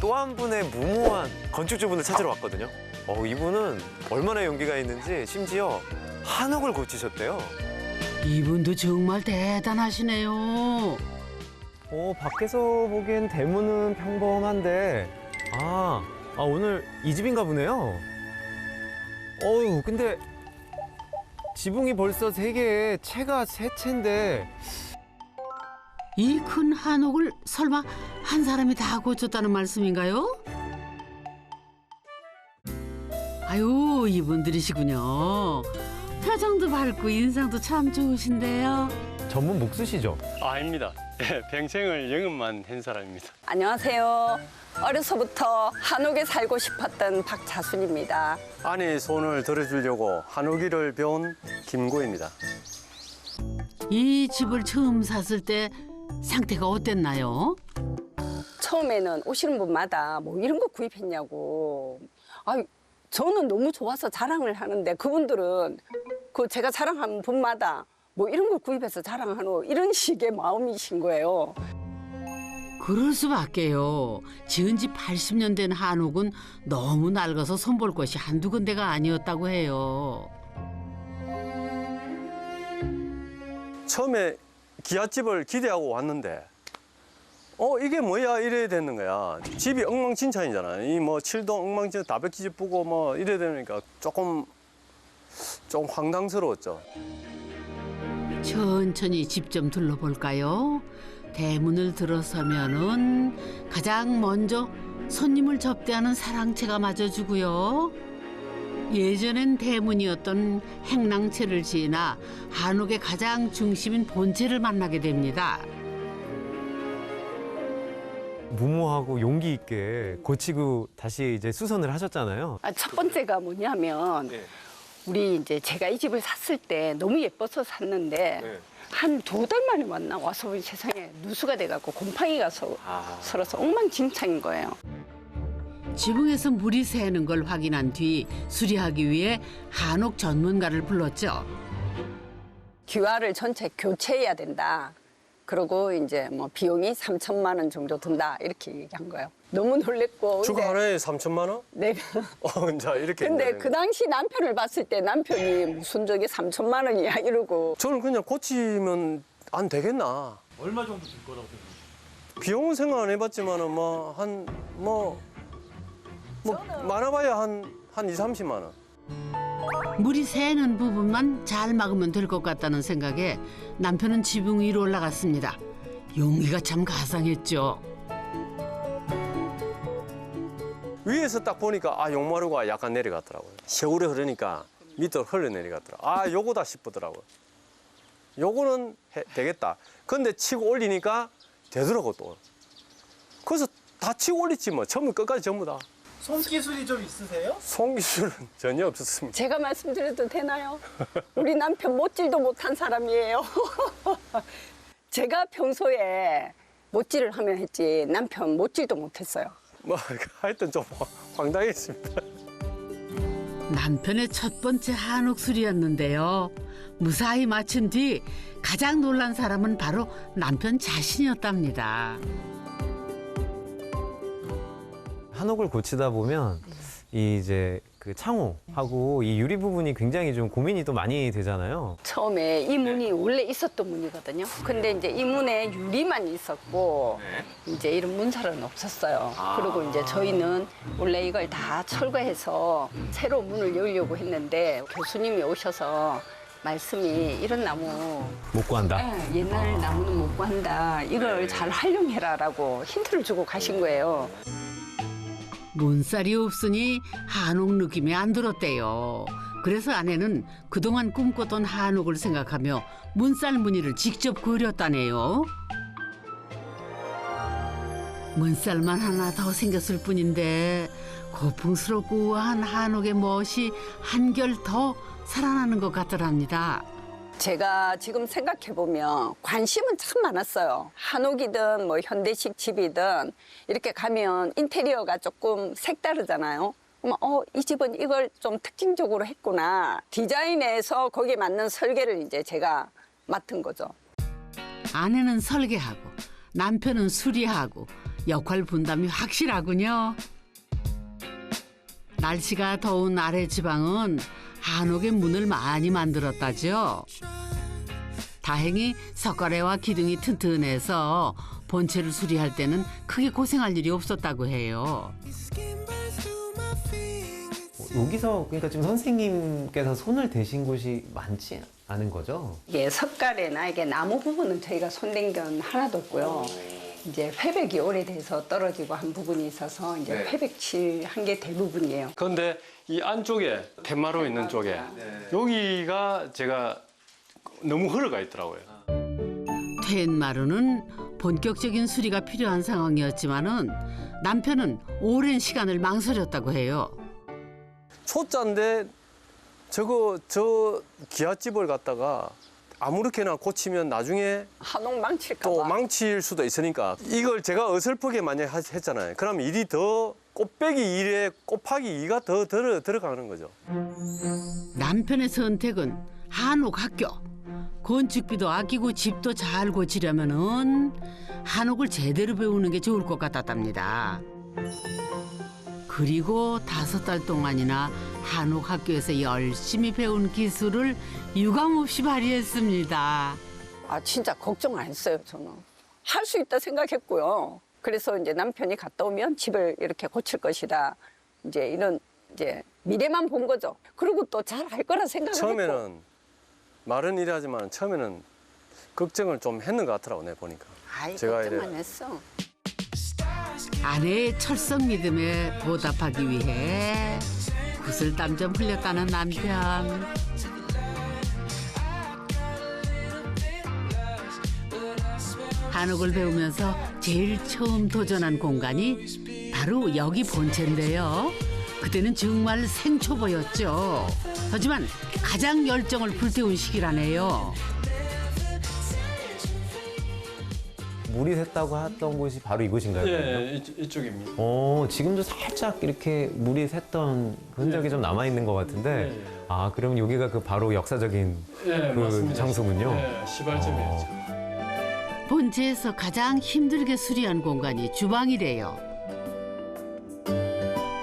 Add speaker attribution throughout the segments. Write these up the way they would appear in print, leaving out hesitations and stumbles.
Speaker 1: 또 한 분의 무모한 건축주분을 찾으러 왔거든요. 이분은 얼마나 용기가 있는지 심지어 한옥을 고치셨대요.
Speaker 2: 이분도 정말 대단하시네요.
Speaker 1: 밖에서 보기엔 대문은 평범한데 오늘 이 집인가 보네요. 근데 지붕이 벌써 3개에 채가 3채인데
Speaker 2: 이 큰 한옥을 설마 한 사람이 다 고쳤다는 말씀인가요? 아유, 이분들이시군요. 표정도 밝고 인상도 참 좋으신데요.
Speaker 1: 전문 목수시죠?
Speaker 3: 아닙니다. 평생을 영업만 한 사람입니다.
Speaker 4: 안녕하세요. 어려서부터 한옥에 살고 싶었던 박자순입니다.
Speaker 3: 아내 손을 들어주려고 한옥일을 배운 김구입니다.
Speaker 2: 이 집을 처음 샀을 때 상태가 어땠나요?
Speaker 4: 처음에는 오시는 분마다 뭐 이런 거 구입했냐고. 저는 너무 좋아서 자랑을 하는데 그분들은 제가 자랑하는 분마다 뭐 이런 걸 구입해서 자랑하노 이런 식의 마음이신 거예요.
Speaker 2: 그럴 수밖에요. 지은 지 80년 된 한옥은 너무 낡아서 손볼 곳이 한두 군데가 아니었다고 해요.
Speaker 3: 처음에 기아집을 기대하고 왔는데 이게 뭐야 이래야 되는 거야. 집이 엉망진창이잖아. 이 뭐 칠도 엉망진창 다백지집 보고 뭐 이래야 되니까 조금 황당스러웠죠.
Speaker 2: 천천히 집 좀 둘러볼까요? 대문을 들어서면은 가장 먼저 손님을 접대하는 사랑채가 맞아주고요. 예전엔 대문이었던 행랑채를 지나 한옥의 가장 중심인 본체를 만나게 됩니다.
Speaker 1: 무모하고 용기 있게 고치고 다시 이제 수선을 하셨잖아요.
Speaker 4: 첫 번째가 뭐냐면 우리 이제 제가 이 집을 샀을 때 너무 예뻐서 샀는데 한 2달 만에 와서 우리 세상에 누수가 돼갖고 곰팡이가 서러서 엉망진창인 거예요.
Speaker 2: 지붕에서 물이 새는 걸 확인한 뒤 수리하기 위해 한옥 전문가를 불렀죠.
Speaker 4: 기와를 전체 교체해야 된다. 그리고 이제 뭐 비용이 3천만 원 정도 든다 이렇게 얘기한 거예요. 너무 놀랬고.
Speaker 3: 주가 하나에 3천만 원?
Speaker 4: 네.
Speaker 3: 자 이렇게.
Speaker 4: 근데
Speaker 3: 있는
Speaker 4: 그 당시 남편을 봤을 때 남편이 무슨 저게 3천만 원이야 이러고.
Speaker 3: 저는 그냥 고치면 안 되겠나.
Speaker 5: 얼마 정도 들 거라고 생각하세요?
Speaker 3: 비용은 생각 안 해봤지만은 많아봐야 한 2, 30만 원.
Speaker 2: 물이 새는 부분만 잘 막으면 될 것 같다는 생각에 남편은 지붕 위로 올라갔습니다. 용기가 참 가상했죠.
Speaker 3: 위에서 딱 보니까 용마루가 약간 내려갔더라고요. 세월이 흐르니까 밑으로 흘러내려갔더라고요. 요거다 싶더라고요. 요거는 되겠다. 근데 치고 올리니까 되더라고 또. 그래서 다 치고 올렸지 뭐. 처음부터 끝까지 전부 다.
Speaker 5: 손기술이 좀 있으세요?
Speaker 3: 손기술은 전혀 없었습니다.
Speaker 4: 제가 말씀드려도 되나요? 우리 남편 못질도 못한 사람이에요. 제가 평소에 못질을 하면 했지 남편 못질도 못했어요.
Speaker 3: 하여튼 좀 황당했습니다.
Speaker 2: 남편의 첫 번째 한옥 수리였는데요. 무사히 마친 뒤 가장 놀란 사람은 바로 남편 자신이었답니다.
Speaker 1: 한옥을 고치다 보면 이제 그 창호하고 이 유리 부분이 굉장히 좀 고민이 또 많이 되잖아요.
Speaker 4: 처음에 이 문이 원래 있었던 문이거든요. 근데 이제 이 문에 유리만 있었고 이제 이런 문살은 없었어요. 그리고 이제 저희는 원래 이걸 다 철거해서 새로 문을 열려고 했는데 교수님이 오셔서 말씀이 이런 나무
Speaker 1: 못 구한다.
Speaker 4: 옛날 나무는 못 구한다. 이걸 잘 활용해라라고 힌트를 주고 가신 거예요.
Speaker 2: 문살이 없으니 한옥 느낌이 안 들었대요. 그래서 아내는 그동안 꿈꿨던 한옥을 생각하며 문살 무늬를 직접 그렸다네요. 문살만 하나 더 생겼을 뿐인데 고풍스럽고 우아한 한옥의 멋이 한결 더 살아나는 것 같더랍니다.
Speaker 4: 제가 지금 생각해보면 관심은 참 많았어요. 한옥이든 뭐 현대식 집이든 이렇게 가면 인테리어가 조금 색다르잖아요. 그러면 이 집은 이걸 좀 특징적으로 했구나. 디자인해서 거기에 맞는 설계를 이제 제가 맡은 거죠.
Speaker 2: 아내는 설계하고 남편은 수리하고 역할 분담이 확실하군요. 날씨가 더운 아래 지방은 한옥의 문을 많이 만들었다죠. 다행히 석가래와 기둥이 튼튼해서 본체를 수리할 때는 크게 고생할 일이 없었다고 해요.
Speaker 1: 여기서 그러니까 지금 선생님께서 손을 대신 곳이 많지 않은 거죠?
Speaker 4: 이게 석가래나 이게 나무 부분은 저희가 손댄 건 하나도 없고요. 이제 회백이 오래돼서 떨어지고 한 부분이 있어서 이제 회백 칠한 게 대부분이에요.
Speaker 3: 그런데 이 안쪽에 텐마루 있는 쪽에 여기가 제가 너무 흘러가 있더라고요.
Speaker 2: 텐마루는 본격적인 수리가 필요한 상황이었지만은 남편은 오랜 시간을 망설였다고 해요.
Speaker 3: 초짜인데 저 기아집을 갖다가 아무렇게나 고치면 나중에
Speaker 4: 한옥 망칠까
Speaker 3: 또
Speaker 4: 봐.
Speaker 3: 망칠 수도 있으니까 이걸 제가 어설프게 만약 했잖아요. 그럼 일이 더 곱빼기 1에 곱하기 2가 더 들어가는 거죠.
Speaker 2: 남편의 선택은 한옥 학교. 건축비도 아끼고 집도 잘 고치려면은 한옥을 제대로 배우는 게 좋을 것 같았답니다. 그리고 5달 동안이나 한옥 학교에서 열심히 배운 기술을 유감없이 발휘했습니다.
Speaker 4: 아 진짜 걱정 안 했어요 저는. 할 수 있다 생각했고요. 그래서 이제 남편이 갔다 오면 집을 이렇게 고칠 것이다. 이제 이런 이제 미래만 본 거죠. 그리고 또 잘 할 거라 생각을 했고.
Speaker 3: 처음에는 말은 이래하지만 처음에는 걱정을 좀 했는 것 같더라고 내가 보니까.
Speaker 4: 아이
Speaker 3: 제가
Speaker 4: 걱정만
Speaker 3: 이래-
Speaker 4: 했어.
Speaker 2: 아내의 철석 믿음에 보답하기 위해 구슬땀 좀 흘렸다는 남편. 한옥을 배우면서 제일 처음 도전한 공간이 바로 여기 본체인데요. 그때는 정말 생초보였죠. 하지만 가장 열정을 불태운 시기라네요.
Speaker 1: 물이 샜다고 했던 곳이 바로 이곳인가요? 그러면?
Speaker 3: 이쪽입니다.
Speaker 1: 지금도 살짝 이렇게 물이 샜던 흔적이 좀 남아 있는 것 같은데, 아, 그럼 여기가 그 바로 역사적인 그 장소군요.
Speaker 3: 시발점이었죠.
Speaker 2: 본체에서 가장 힘들게 수리한 공간이 주방이래요.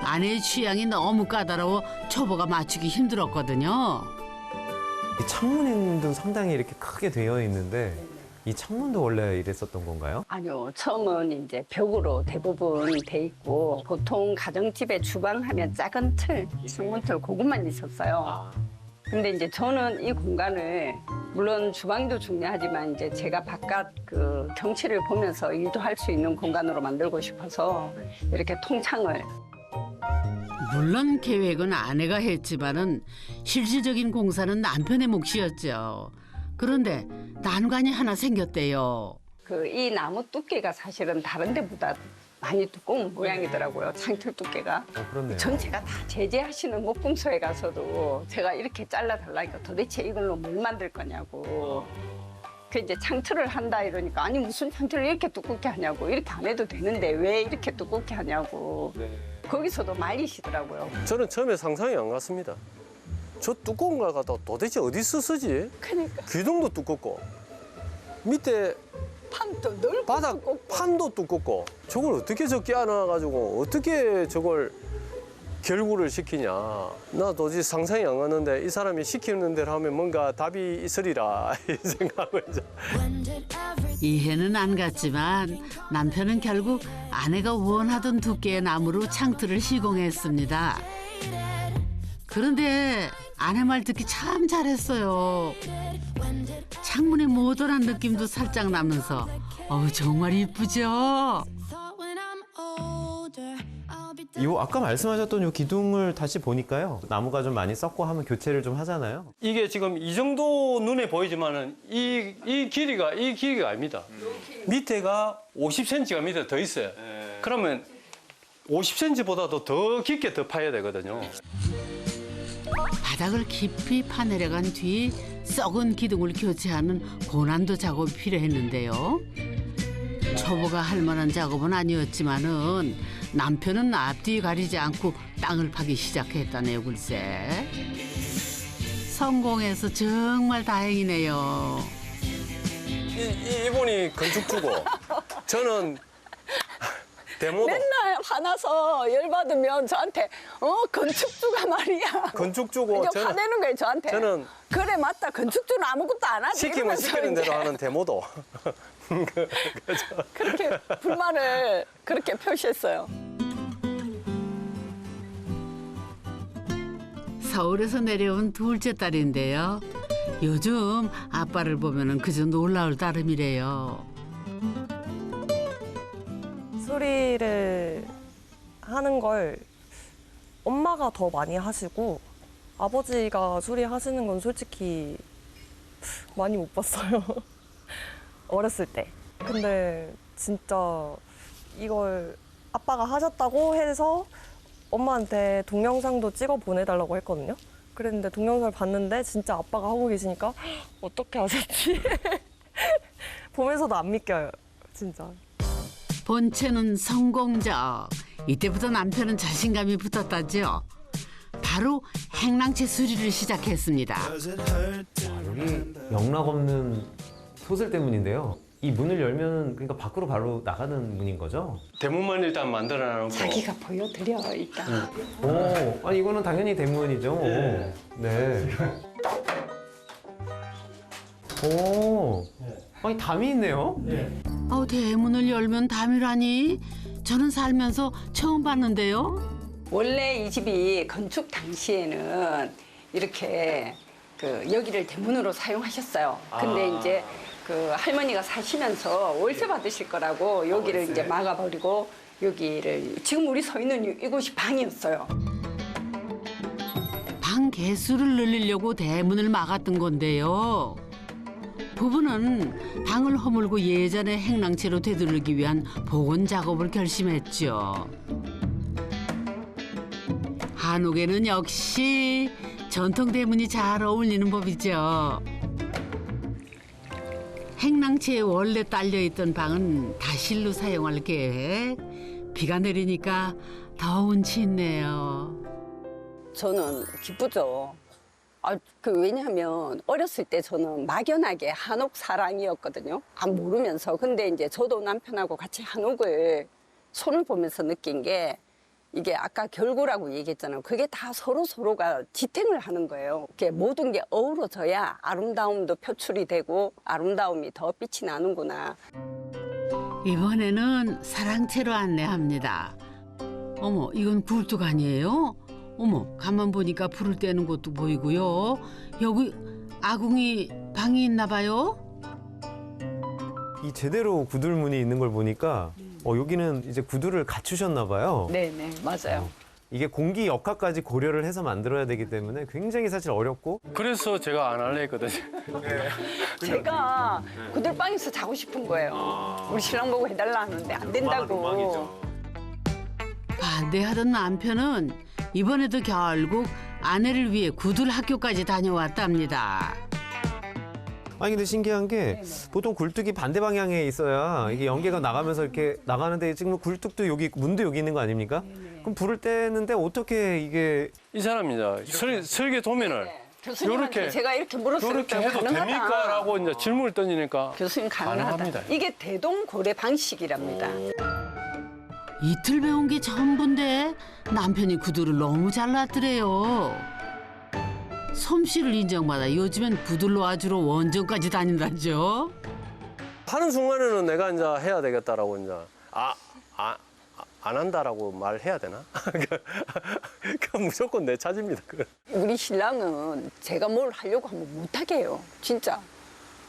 Speaker 2: 아내의 취향이 너무 까다로워 초보가 맞추기 힘들었거든요.
Speaker 1: 이 창문도 상당히 이렇게 크게 되어 있는데, 이 창문도 원래 이랬었던 건가요?
Speaker 4: 아니요. 처음은 이제 벽으로 대부분 돼 있고 보통 가정집에 주방 하면 작은 틀, 창문틀 그것만 있었어요. 근데 이제 저는 이 공간을 물론 주방도 중요하지만 이제 제가 바깥 그 경치를 보면서 일도 할 수 있는 공간으로 만들고 싶어서 이렇게 통창을
Speaker 2: 물론 계획은 아내가 했지만은 실질적인 공사는 남편의 몫이었죠. 그런데 난관이 하나 생겼대요.
Speaker 4: 그 이 나무 두께가 사실은 다른 데보다 많이 두꺼운 모양이더라고요. 창틀 두께가.
Speaker 1: 그렇네요.
Speaker 4: 전체가 다 제재하시는 목공소에 가서도 제가 이렇게 잘라달라니까 도대체 이걸로 뭘 만들 거냐고. 그 이제 창틀을 한다 이러니까 아니 무슨 창틀을 이렇게 두껍게 하냐고. 이렇게 안 해도 되는데 왜 이렇게 두껍게 하냐고. 거기서도 말리시더라고요.
Speaker 3: 저는 처음에 상상이 안 갔습니다. 저 두꺼운 걸 갖다 도대체 어디서 쓰지?
Speaker 4: 그러니까
Speaker 3: 기둥도 두껍고 밑에
Speaker 4: 판도 넓고
Speaker 3: 바닥
Speaker 4: 두껍고.
Speaker 3: 판도 두껍고 저걸 어떻게 저 끼워놔가지고 어떻게 저걸 결구를 시키냐. 나 도저히 상상이 안 갔는데 이 사람이 시키는 대로 하면 뭔가 답이 있으리라 이 생각을 이제.
Speaker 2: 이해는 안 갔지만 남편은 결국 아내가 원하던 두께의 나무로 창틀을 시공했습니다. 그런데 아내 말 듣기 참 잘했어요. 창문의 모던한 느낌도 살짝 나면서 정말 이쁘죠?
Speaker 1: 이 아까 말씀하셨던 이 기둥을 다시 보니까요. 나무가 좀 많이 썩고 하면 교체를 좀 하잖아요.
Speaker 3: 이게 지금 이 정도 눈에 보이지만은 이 길이가 아닙니다. 밑에가 50cm가 밑에 더 있어요. 그러면 50cm보다도 더 깊게 더 파야 되거든요.
Speaker 2: 바닥을 깊이 파내려간 뒤 썩은 기둥을 교체하는 고난도 작업이 필요했는데요. 초보가 할 만한 작업은 아니었지만은 남편은 앞뒤 가리지 않고 땅을 파기 시작했다네요, 글쎄. 성공해서 정말 다행이네요.
Speaker 3: 이분이 건축주고 저는 데모도.
Speaker 4: 맨날 화나서 열받으면 저한테 건축주가 말이야.
Speaker 3: 건축주고
Speaker 4: 이제 화내는 거예요 저한테.
Speaker 3: 저는
Speaker 4: 그래 맞다 건축주는 아무것도 안 하지.
Speaker 3: 시키면
Speaker 4: 이러면서
Speaker 3: 시키는
Speaker 4: 이제
Speaker 3: 대로 하는 데모도.
Speaker 4: 그렇게 불만을 그렇게 표시했어요.
Speaker 2: 서울에서 내려온 둘째 딸인데요. 요즘 아빠를 보면은 그저 놀라울 따름이래요.
Speaker 6: 수리를 하는 걸 엄마가 더 많이 하시고 아버지가 수리하시는 건 솔직히 많이 못 봤어요. 어렸을 때. 근데 진짜 이걸 아빠가 하셨다고 해서 엄마한테 동영상도 찍어 보내달라고 했거든요. 그랬는데 동영상을 봤는데 진짜 아빠가 하고 계시니까 어떻게 하셨지? 보면서도 안 믿겨요, 진짜.
Speaker 2: 본체는 성공적. 이때부터 남편은 자신감이 붙었다죠. 바로 행랑채 수리를 시작했습니다.
Speaker 1: 여기 영락 없는 소슬 때문인데요. 이 문을 열면 그러니까 밖으로 바로 나가는 문인 거죠?
Speaker 3: 대문만 일단 만들어 놓고.
Speaker 4: 자기가 보여드려 일단.
Speaker 1: 오, 아니 이거는 당연히 대문이죠. 네. 오, 아니 담이 있네요.
Speaker 2: 대문을 열면 담이라니? 저는 살면서 처음 봤는데요.
Speaker 4: 원래 이 집이 건축 당시에는 이렇게 여기를 대문으로 사용하셨어요. 근데 이제 그 할머니가 사시면서 월세 받으실 거라고 여기를 이제 막아버리고 여기를 지금 우리 서 있는 이곳이 방이었어요.
Speaker 2: 방 개수를 늘리려고 대문을 막았던 건데요. 부부는 방을 허물고 예전의 행랑채로 되돌리기 위한 복원 작업을 결심했죠. 한옥에는 역시 전통 대문이 잘 어울리는 법이죠. 행랑채에 원래 딸려있던 방은 다실로 사용할 계획. 비가 내리니까 더 운치 있네요.
Speaker 4: 저는 기쁘죠. 왜냐하면 어렸을 때 저는 막연하게 한옥 사랑이었거든요. 모르면서. 근데 이제 저도 남편하고 같이 한옥을 손을 보면서 느낀 게 이게 아까 결구라고 얘기했잖아요. 그게 다 서로가 지탱을 하는 거예요. 이렇게 모든 게 어우러져야 아름다움도 표출이 되고 아름다움이 더 빛이 나는구나.
Speaker 2: 이번에는 사랑채로 안내합니다. 어머, 이건 굴뚝 아니에요? 어머, 가만 보니까 불을 떼는 것도 보이고요. 여기 아궁이 방이 있나 봐요.
Speaker 1: 이 제대로 구들문이 있는 걸 보니까 여기는 이제 구두를 갖추셨나 봐요.
Speaker 4: 네네, 맞아요.
Speaker 1: 이게 공기 역학까지 고려를 해서 만들어야 되기 때문에 굉장히 사실 어렵고
Speaker 3: 그래서 제가 안 할래 했거든요.
Speaker 4: 제가 구들방에서 자고 싶은 거예요. 우리 신랑 보고 해달라 하는데 안 된다고.
Speaker 2: 반대하던 남편은 이번에도 결국 아내를 위해 구들 학교까지 다녀왔답니다.
Speaker 1: 아니 근데 신기한 게 보통 굴뚝이 반대 방향에 있어야 이게 연기가 나가면서 이렇게 나가는데 지금 굴뚝도 여기 문도 여기 있는 거 아닙니까? 그럼 불을 떼는데 어떻게 이게
Speaker 3: 이 사람이죠. 설계 도면을
Speaker 4: 교수님한테
Speaker 3: 요렇게,
Speaker 4: 제가 이렇게 물었을
Speaker 3: 이렇게
Speaker 4: 때
Speaker 3: 해도
Speaker 4: 가능하다.
Speaker 3: 됩니까?라고 이제 질문을 던지니까
Speaker 4: 교수님 가능하다.
Speaker 3: 가능합니다.
Speaker 4: 이게 대동고래 방식이랍니다.
Speaker 2: 이틀 배운 게 전부인데 남편이 구두를 너무 잘랐더래요. 솜씨를 인정받아 요즘엔 구두 놓아주러 원정까지 다닌다죠.
Speaker 3: 하는 순간에는 내가 이제 해야 되겠다라고 이제 안 한다라고 말해야 되나? 그 무조건 내 차지입니다.
Speaker 4: 우리 신랑은 제가 뭘 하려고 하면 못하게 해요. 진짜.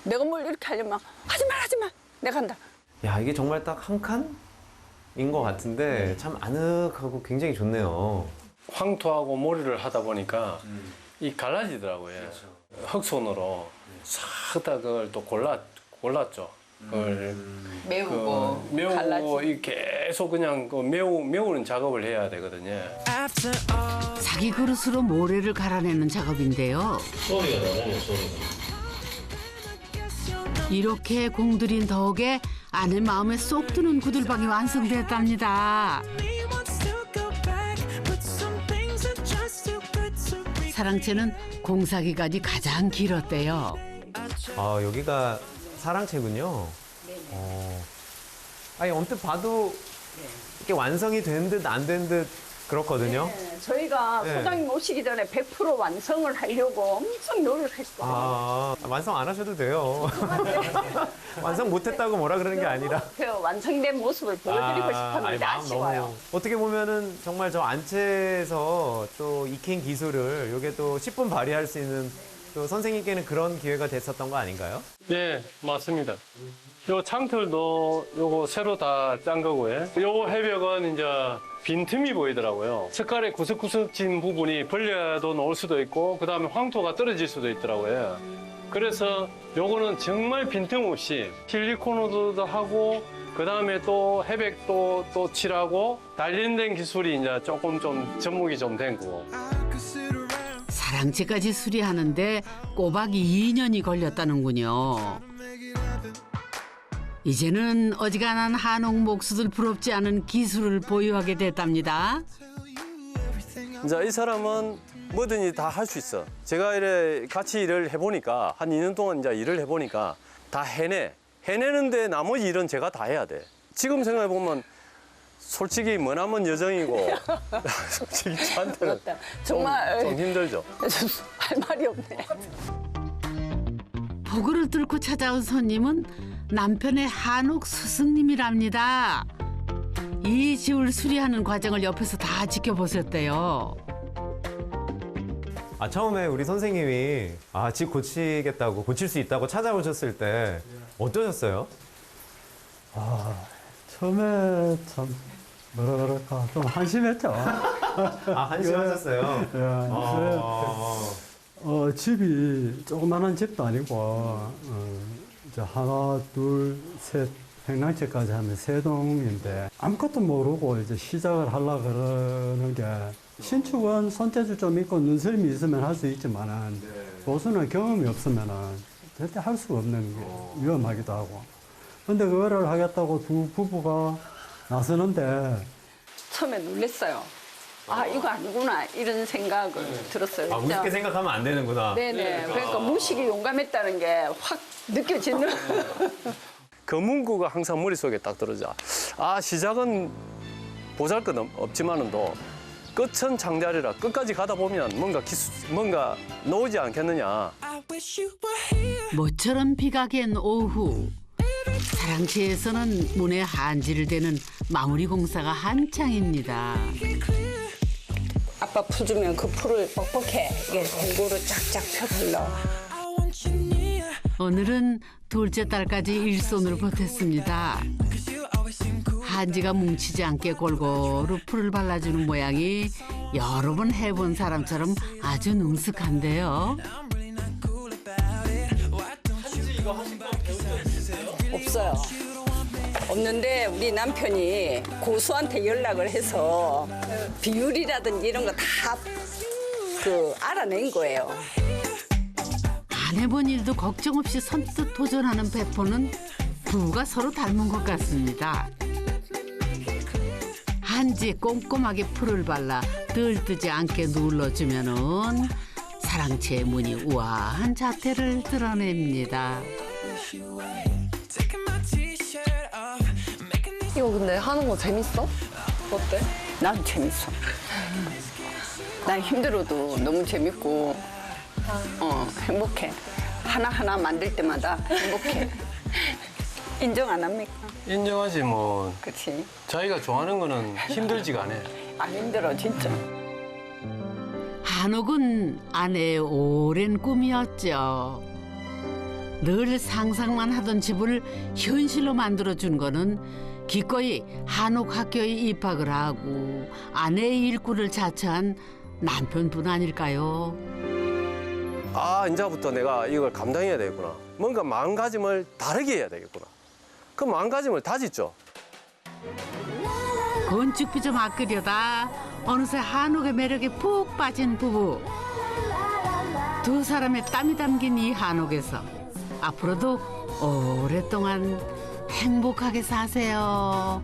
Speaker 4: 내가 뭘 이렇게 하려면 하지 마. 내가 한다.
Speaker 1: 야 이게 정말 딱 한 칸인 것 같은데 참 아늑하고 굉장히 좋네요.
Speaker 3: 황토하고 모리를 하다 보니까 이 갈라지더라고요. 흑손으로 싹 다 그걸 또 골랐죠. 그걸
Speaker 4: 메우고
Speaker 3: 메우고
Speaker 4: 갈라지고.
Speaker 3: 이 계속 그냥 그 메우는 작업을 해야 되거든요.
Speaker 2: 자기 그릇으로 모래를 갈아내는 작업인데요.
Speaker 3: 소리가 나잖아요, 소리가.
Speaker 2: 이렇게 공들인 덕에 아내 마음에 쏙 드는 구들방이 완성됐답니다. 사랑채는 공사 기간이 가장 길었대요.
Speaker 1: 아 여기가 사랑채군요. 아니 언뜻 봐도 이렇게 완성이 된 듯 안 된 듯 그렇거든요.
Speaker 4: 네, 저희가
Speaker 1: 네.
Speaker 4: 소장님 오시기 전에 100% 완성을 하려고 엄청 노력했어요.
Speaker 1: 아, 완성 안 하셔도 돼요. 완성 못했다고 뭐라 그러는 게 아니라.
Speaker 4: 그 완성된 모습을 보여드리고
Speaker 1: 아니,
Speaker 4: 싶었는데
Speaker 1: 마음
Speaker 4: 아쉬워요.
Speaker 1: 너무 어떻게 보면은 정말 저 안채에서 또 익힌 기술을 이게 또 10분 발휘할 수 있는 또 선생님께는 그런 기회가 됐었던 거 아닌가요?
Speaker 3: 네, 맞습니다. 요 창틀도 요거 새로 다 짠 거고요. 요 해벽은 이제 빈틈이 보이더라고요. 색깔이 구석구석진 부분이 벌레도 나올 수도 있고 그다음에 황토가 떨어질 수도 있더라고요. 그래서 요거는 정말 빈틈없이 실리콘으로도 하고 그다음에 또 해백도 또 칠하고 단련된 기술이 이제 조금 좀 접목이 좀 된 거고.
Speaker 2: 사랑채까지 수리하는데 꼬박 2년이 걸렸다는군요. 이제는 어지간한 한옥 목수들 부럽지 않은 기술을 보유하게 됐답니다.
Speaker 3: 이제 이 사람은 뭐든지 다 할 수 있어. 제가 이래 같이 일을 해보니까 한 2년 동안 이제 일을 해보니까 다 해내. 해내는데 나머지 일은 제가 다 해야 돼. 지금 생각해 보면 솔직히 머나먼 여정이고 솔직히 저한테는
Speaker 4: 맞다. 정말
Speaker 3: 좀 힘들죠.
Speaker 4: 할 말이 없네.
Speaker 2: 포구를 뚫고 찾아온 손님은 남편의 한옥 스승님이랍니다. 이 집을 수리하는 과정을 옆에서 다 지켜보셨대요.
Speaker 1: 아, 처음에 우리 선생님이 집 고치겠다고, 고칠 수 있다고 찾아오셨을 때 어떠셨어요?
Speaker 7: 처음에 참 뭐라 그럴까 좀 한심했죠.
Speaker 1: 한심하셨어요?
Speaker 7: 예, 집이 조그만한 집도 아니고 이제 하나, 둘, 셋 행랑채까지 하면 세 동인데 아무것도 모르고 이제 시작을 하려 그러는 게 신축은 손재주 좀 있고 눈썰미 있으면 할 수 있지만은 보수는 경험이 없으면은 절대 할 수가 없는 게 위험하기도 하고. 근데 그거를 하겠다고 두 부부가 나서는데
Speaker 4: 처음에 놀랐어요. 아, 이거 아니구나. 이런 생각을 들었어요.
Speaker 1: 우습게 생각하면 안 되는구나.
Speaker 4: 네네. 그러니까 무식이 용감했다는 게 확 느껴지는.
Speaker 3: 그 문구가 항상 머릿속에 딱 들어져. 시작은 보잘것없지만은도 끝은 장대하리라. 끝까지 가다 보면 뭔가 나오지 않겠느냐.
Speaker 2: 모처럼 비가 갠 오후. 사랑채에서는 문에 한지를 대는 마무리 공사가 한창입니다.
Speaker 4: 아빠 풀주면 그 풀을 뻑뻑해. 이게 골고루 쫙쫙 펴불러.
Speaker 2: 오늘은 둘째 딸까지 일손으로 보탰습니다. 한지가 뭉치지 않게 골고루 풀을 발라주는 모양이 여러 번 해본 사람처럼 아주 능숙한데요.
Speaker 4: 없어요. 없는데 우리 남편이 고수한테 연락을 해서 비율이라든지 이런 거 다 알아낸 거예요.
Speaker 2: 안 해본 일도 걱정 없이 선뜻 도전하는 배포는 부부가 서로 닮은 것 같습니다. 한지에 꼼꼼하게 풀을 발라 들뜨지 않게 눌러주면은 사랑채의 무늬 우아한 자태를 드러냅니다.
Speaker 6: 이거 근데 하는 거 재밌어? 어때?
Speaker 4: 난 재밌어. 난 힘들어도 너무 재밌고 행복해. 하나하나 만들 때마다 행복해. 인정 안 합니까?
Speaker 3: 인정하지 뭐.
Speaker 4: 그렇지.
Speaker 3: 자기가 좋아하는 거는 힘들지가 않아.
Speaker 4: 안 힘들어 진짜.
Speaker 2: 한옥은 아내의 오랜 꿈이었죠. 늘 상상만 하던 집을 현실로 만들어준 거는 기꺼이 한옥 학교에 입학을 하고 아내의 일꾼을 자처한 남편뿐 아닐까요?
Speaker 3: 이제부터 내가 이걸 감당해야 되겠구나. 뭔가 마음가짐을 다르게 해야 되겠구나. 그 마음가짐을 다졌죠.
Speaker 2: 건축비 좀 아끼려다 어느새 한옥의 매력에 푹 빠진 부부. 두 사람의 땀이 담긴 이 한옥에서 앞으로도 오랫동안 행복하게 사세요.